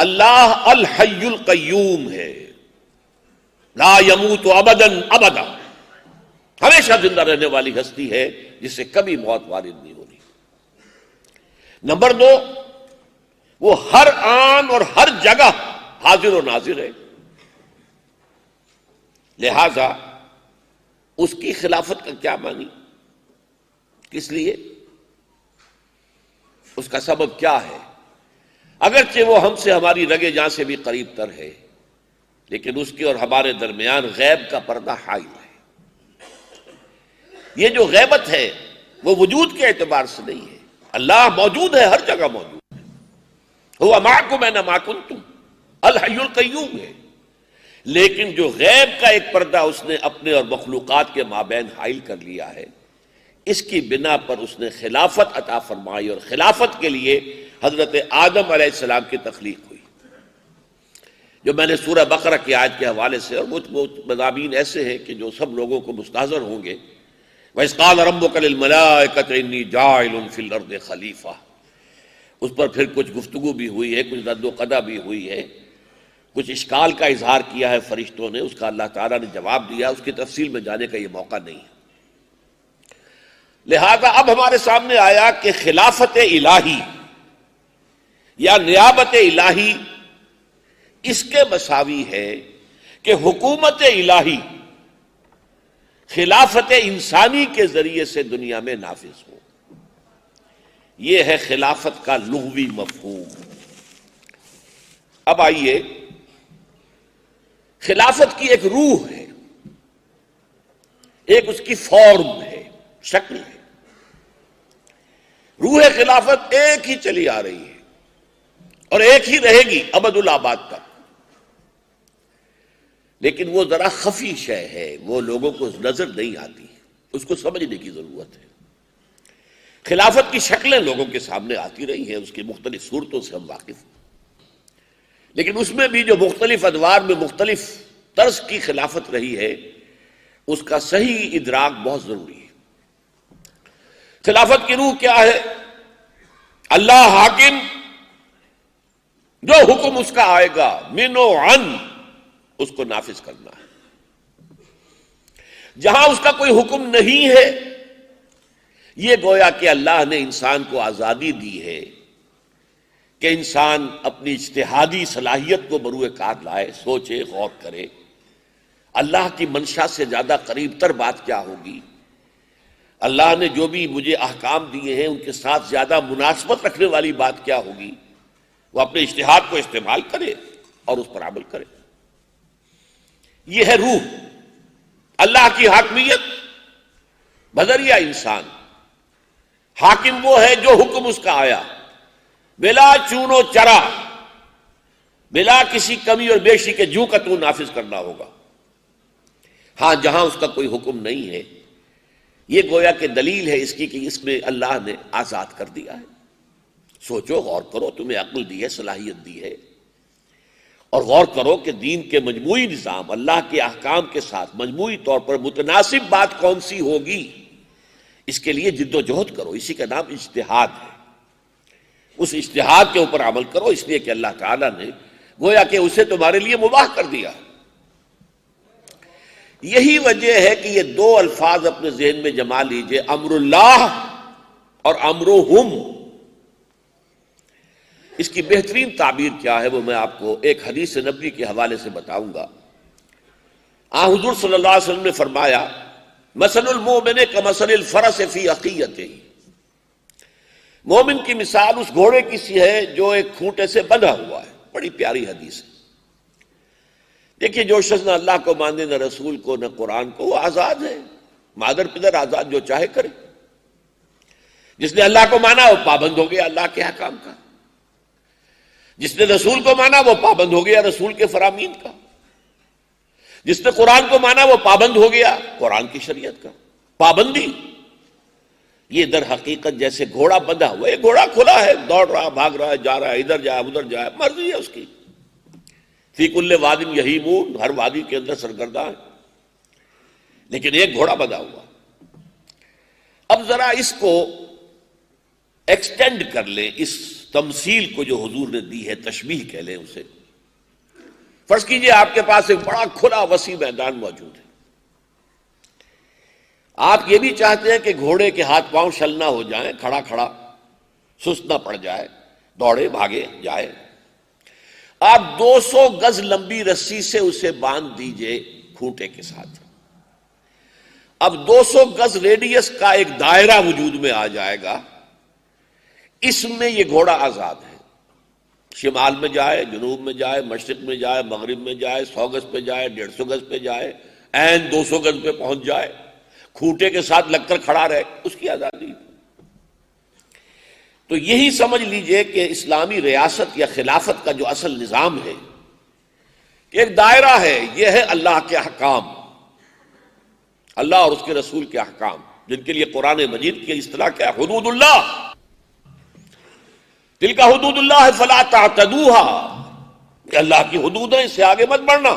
اللہ الحی القیوم ہے، لا یموت ابدا ابدا، ہمیشہ زندہ رہنے والی ہستی ہے جس سے کبھی موت وارد نہیں ہو رہی۔ نمبر 2، وہ ہر آن اور ہر جگہ حاضر و ناظر ہے، لہذا اس کی خلافت کا کیا معنی، کس لیے، اس کا سبب کیا ہے؟ اگرچہ وہ ہم سے ہماری رگے جاں سے بھی قریب تر ہے، لیکن اس کے اور ہمارے درمیان غیب کا پردہ حائل ہے۔ یہ جو غیبت ہے وہ وجود کے اعتبار سے نہیں ہے، اللہ موجود ہے، ہر جگہ موجود ہے، ہوا معکم اینما کنتم، الحی القیوم ہے، لیکن جو غیب کا ایک پردہ اس نے اپنے اور مخلوقات کے مابین حائل کر لیا ہے، اس کی بنا پر اس نے خلافت عطا فرمائی، اور خلافت کے لیے حضرت آدم علیہ السلام کی تخلیق ہوئی، جو میں نے سورہ بقرہ کی آیت کے حوالے سے، اور وہ مضامین ایسے ہیں کہ جو سب لوگوں کو مستحضر ہوں گے۔ وَإِذْ قَالَ رَبُّكَ لِلْمَلَائِكَةِ إِنِّي جَاعِلٌ فِي الْأَرْضِ خَلِيفَةً، اس پر پھر کچھ گفتگو بھی ہوئی ہے، کچھ رد و قدع بھی ہوئی ہے، کچھ اشکال کا اظہار کیا ہے فرشتوں نے، اس کا اللہ تعالیٰ نے جواب دیا، اس کی تفصیل میں جانے کا یہ موقع نہیں ہے۔ لہذا اب ہمارے سامنے آیا کہ خلافت الہی یا نیابت الہی اس کے مساوی ہے کہ حکومت الہی خلافت انسانی کے ذریعے سے دنیا میں نافذ ہو۔ یہ ہے خلافت کا لغوی مفہوم۔ اب آئیے، خلافت کی ایک روح ہے، ایک اس کی فارم ہے، شکل ہے۔ روح خلافت ایک ہی چلی آ رہی ہے اور ایک ہی رہے گی ابد الآباد تک، لیکن وہ ذرا خفی شے ہے، وہ لوگوں کو نظر نہیں آتی، اس کو سمجھنے کی ضرورت ہے۔ خلافت کی شکلیں لوگوں کے سامنے آتی رہی ہیں، اس کی مختلف صورتوں سے ہم واقف ہیں، لیکن اس میں بھی جو مختلف ادوار میں مختلف طرز کی خلافت رہی ہے، اس کا صحیح ادراک بہت ضروری ہے۔ خلافت کی روح کیا ہے؟ اللہ حاکم، جو حکم اس کا آئے گا من و عن، اس کو نافذ کرنا ہے۔ جہاں اس کا کوئی حکم نہیں ہے، یہ گویا کہ اللہ نے انسان کو آزادی دی ہے کہ انسان اپنی اجتہادی صلاحیت کو بروئے کار لائے، سوچے، غور کرے، اللہ کی منشا سے زیادہ قریب تر بات کیا ہوگی، اللہ نے جو بھی مجھے احکام دیے ہیں ان کے ساتھ زیادہ مناسبت رکھنے والی بات کیا ہوگی، وہ اپنے اجتہاد کو استعمال کرے اور اس پر عمل کرے۔ یہ ہے روح، اللہ کی حاکمیت بذریعہ انسان۔ حاکم وہ ہے جو حکم اس کا آیا بلا چون و چرا، بلا کسی کمی اور بیشی کے جوں کا تو نافذ کرنا ہوگا۔ ہاں جہاں اس کا کوئی حکم نہیں ہے، یہ گویا کہ دلیل ہے اس کی کہ اس میں اللہ نے آزاد کر دیا ہے۔ سوچو، غور کرو، تمہیں عقل دی ہے، صلاحیت دی ہے، اور غور کرو کہ دین کے مجموعی نظام، اللہ کے احکام کے ساتھ مجموعی طور پر متناسب بات کون سی ہوگی، اس کے لیے جد و جہد کرو، اسی کا نام اجتہاد ہے۔ اس اجتہاد کے اوپر عمل کرو، اس لیے کہ اللہ تعالیٰ نے گویا کہ اسے تمہارے لیے مباح کر دیا۔ یہی وجہ ہے کہ یہ دو الفاظ اپنے ذہن میں جما لیجئے، امر اللہ اور امرہم۔ اس کی بہترین تعبیر کیا ہے وہ میں آپ کو ایک حدیث نبوی کے حوالے سے بتاؤں گا۔ حضور صلی اللہ علیہ وسلم نے فرمایا، مثل المؤمن کمثل الفرس فی عقیتہ، مومن کی مثال اس گھوڑے کی سی ہے جو ایک کھوٹے سے بندھا ہوا ہے۔ بڑی پیاری حدیث ہے۔ دیکھیے، جو شخص نہ اللہ کو مانے، نہ رسول کو، نہ قرآن کو، وہ آزاد ہے، مادر پدر آزاد، جو چاہے کرے۔ جس نے اللہ کو مانا وہ پابند ہو گیا اللہ کے احکام کا، جس نے رسول کو مانا وہ پابند ہو گیا رسول کے فرامین کا، جس نے قرآن کو مانا وہ پابند ہو گیا قرآن کی شریعت کا۔ پابندی یہ در حقیقت جیسے گھوڑا بندھا ہوا ہے، گھوڑا کھلا ہے، دوڑ رہا، بھاگ رہا ہے، جا رہا ہے، ادھر جائے ادھر جائے، مرضی ہے اس کی، فی کل واد یہیمون، ہر وادی کے اندر سرگرداں ہے، لیکن ایک گھوڑا بندھا ہوا۔ اب ذرا اس کو ایکسٹینڈ کر لیں، اس تمثیل کو جو حضور نے دی ہے، تشبیہ کہہ لیں اسے، فرض کیجئے آپ کے پاس ایک بڑا کھلا وسیع میدان موجود ہے، آپ یہ بھی چاہتے ہیں کہ گھوڑے کے ہاتھ پاؤں شل نہ ہو جائیں، کھڑا کھڑا سست نہ پڑ جائے، دوڑے بھاگے جائے، آپ 200 گز لمبی رسی سے اسے باندھ دیجئے کھوٹے کے ساتھ، اب 200 گز ریڈیس کا ایک دائرہ وجود میں آ جائے گا، اس میں یہ گھوڑا آزاد ہے، شمال میں جائے، جنوب میں جائے، مشرق میں جائے، مغرب میں جائے، 100 گز پہ جائے، 150 گز پہ جائے، عین 200 گز پہ پہنچ جائے، کھوٹے کے ساتھ لگ کر کھڑا رہے، اس کی آزادی۔ تو یہی سمجھ لیجئے کہ اسلامی ریاست یا خلافت کا جو اصل نظام ہے کہ ایک دائرہ ہے، یہ ہے اللہ کے احکام، اللہ اور اس کے رسول کے احکام، جن کے لیے قرآن مجید کی اصطلاح کیا ہے؟ حدود اللہ، تلک حدود اللہ فلا تعتدوها، یہ اللہ کی حدود ہیں، اس سے آگے مت بڑھنا،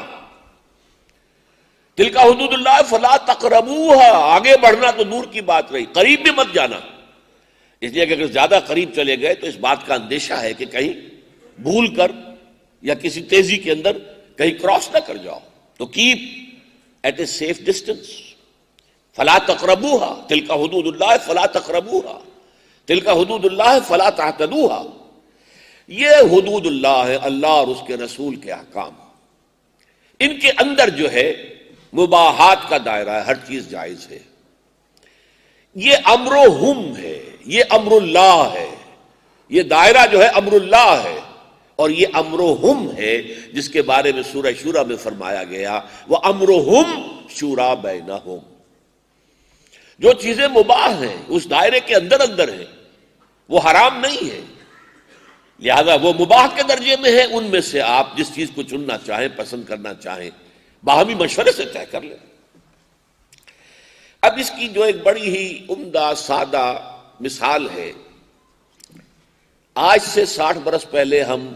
تلک حدود اللہ فلا تقربوها، آگے بڑھنا تو دور کی بات رہی، قریب بھی مت جانا، اس لیے کہ اگر زیادہ قریب چلے گئے تو اس بات کا اندیشہ ہے کہ کہیں بھول کر یا کسی تیزی کے اندر کہیں کراس نہ کر جاؤ، تو keep at a safe distance, فلا تقربوها، تلک حدود اللہ فلا تقربوها، تلک حدود اللہ فلا تعتدوها، یہ حدود اللہ ہے، اللہ اور اس کے رسول کے احکام، ان کے اندر جو ہے مباحات کا دائرہ ہے، ہر چیز جائز ہے، یہ امر و ہم ہے، یہ امر اللہ ہے، یہ دائرہ جو ہے امر اللہ ہے، اور یہ امر و ہم ہے جس کے بارے میں سورہ شورى میں فرمایا گیا وَأَمْرُهُمْ شُورَى بَيْنَهُمْ، جو چیزیں مباح ہیں اس دائرے کے اندر اندر ہیں، وہ حرام نہیں ہے، لہذا وہ مباح کے درجے میں ہے، ان میں سے آپ جس چیز کو چننا چاہیں، پسند کرنا چاہیں، باہمی مشورے سے طے کر لیں۔ اب اس کی جو ایک بڑی ہی عمدہ سادہ مثال ہے، آج سے 60 برس پہلے ہم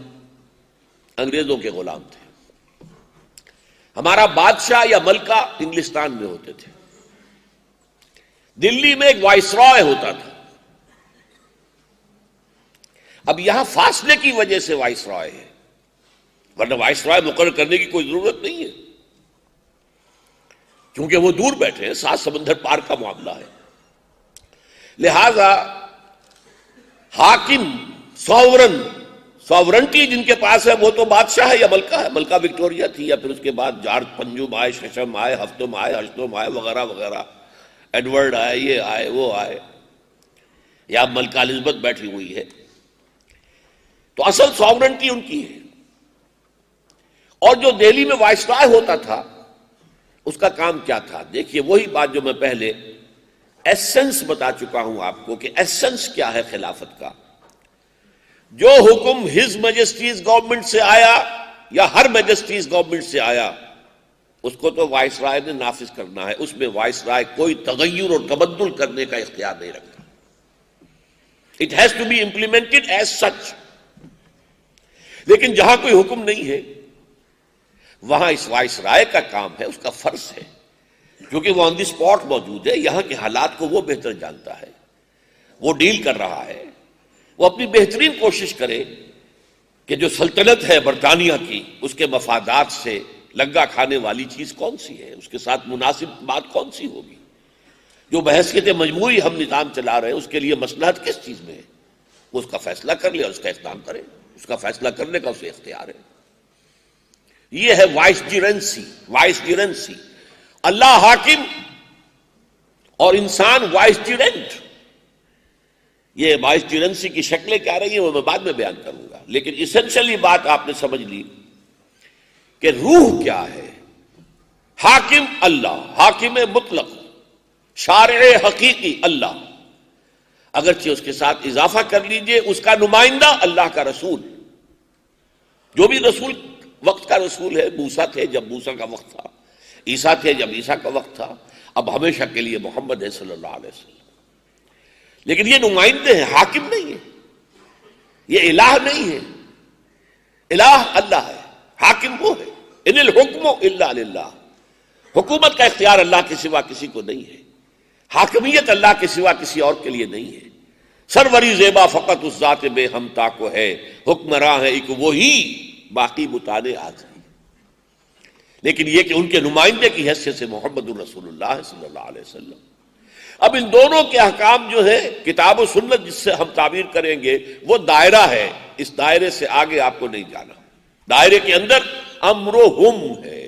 انگریزوں کے غلام تھے، ہمارا بادشاہ یا ملکہ انگلستان میں ہوتے تھے، دلی میں ایک وائسرائے ہوتا تھا، اب یہاں فاصلے کی وجہ سے وائسرائے ہے، ورنہ وائسرائے مقرر کرنے کی کوئی ضرورت نہیں ہے، کیونکہ وہ دور بیٹھے ہیں، 7 سمندر پار کا معاملہ ہے، لہذا حاکم ساورنٹی جن کے پاس ہے وہ تو بادشاہ ہے یا ملکہ ہے، ملکہ وکٹوریہ تھی، یا پھر اس کے بعد جارج پنجم آئے، ششم آئے، ہفتم آئے، ہشتم آئے، وغیرہ وغیرہ، ایڈورڈ آئے، یہ آئے وہ آئے، یا ملکہ الزبتھ بیٹھی ہوئی ہے، تو اصل ساورنٹی ان کی ہے، اور جو دہلی میں وائسرائے ہوتا تھا اس کا کام کیا تھا؟ دیکھیے وہی بات جو میں پہلے ایسنس بتا چکا ہوں آپ کو کہ ایسنس کیا ہے خلافت کا، جو حکم ہز میجسٹیز گورنمنٹ سے آیا یا ہر میجسٹیز گورنمنٹ سے آیا اس کو تو وائسرائے نے نافذ کرنا ہے، اس میں وائسرائے کوئی تغیر اور تبدل کرنے کا اختیار نہیں رکھتا، it has to be implemented as such, لیکن جہاں کوئی حکم نہیں ہے وہاں اس وائسرائے کا کام ہے، اس کا فرض ہے، کیونکہ وہ آن دی اسپاٹ موجود ہے، یہاں کے حالات کو وہ بہتر جانتا ہے، وہ ڈیل کر رہا ہے، وہ اپنی بہترین کوشش کرے کہ جو سلطنت ہے برطانیہ کی اس کے مفادات سے لگا کھانے والی چیز کون سی ہے، اس کے ساتھ مناسب بات کون سی ہوگی، جو بحیثیت مجموعی ہم نظام چلا رہے ہیں اس کے لیے مصلحت کس چیز میں ہے، وہ اس کا فیصلہ کر لے اور اس کا اقدام کرے، اس کا فیصلہ کرنے کا اسے اختیار ہے، یہ ہے وائسرینسی، اللہ حاکم اور انسان وائسرینٹ، یہ وائسرینسی کی شکلیں کیا رہی ہیں وہ میں بعد میں بیان کروں گا، لیکن اسینشلی بات آپ نے سمجھ لی کہ روح کیا ہے، حاکم اللہ، حاکم مطلق، شارع حقیقی اللہ، اگرچہ اس کے ساتھ اضافہ کر لیجئے اس کا نمائندہ اللہ کا رسول، جو بھی رسول وقت کا رسول ہے، موسیٰ تھے جب موسیٰ کا وقت تھا، عیسیٰ تھے جب عیسیٰ کا وقت تھا، اب ہمیشہ کے لیے محمد ہے صلی اللہ علیہ وسلم، لیکن یہ نمائندے ہیں، حاکم نہیں ہے، یہ الہ نہیں ہے، الہ اللہ ہے، حاکم وہ ہے، ان الحکم الا للہ، حکومت کا اختیار اللہ کے سوا کسی کو نہیں ہے، حاکمیت اللہ کے سوا کسی اور کے لیے نہیں ہے، سروری زیبا فقط اس ذات بے ہمتا کو ہے، حکمراں ہے ایک وہی، باقی بتانے آج ہی۔ لیکن یہ کہ ان کے نمائندے کی حیثیت سے محمد الرسول اللہ صلی اللہ علیہ وسلم۔ اب ان دونوں کے احکام جو ہے کتاب و سنت جس سے ہم تعبیر کریں گے وہ دائرہ ہے، اس دائرے سے آگے آپ کو نہیں جانا۔ دائرے کے اندر امرہم ہے،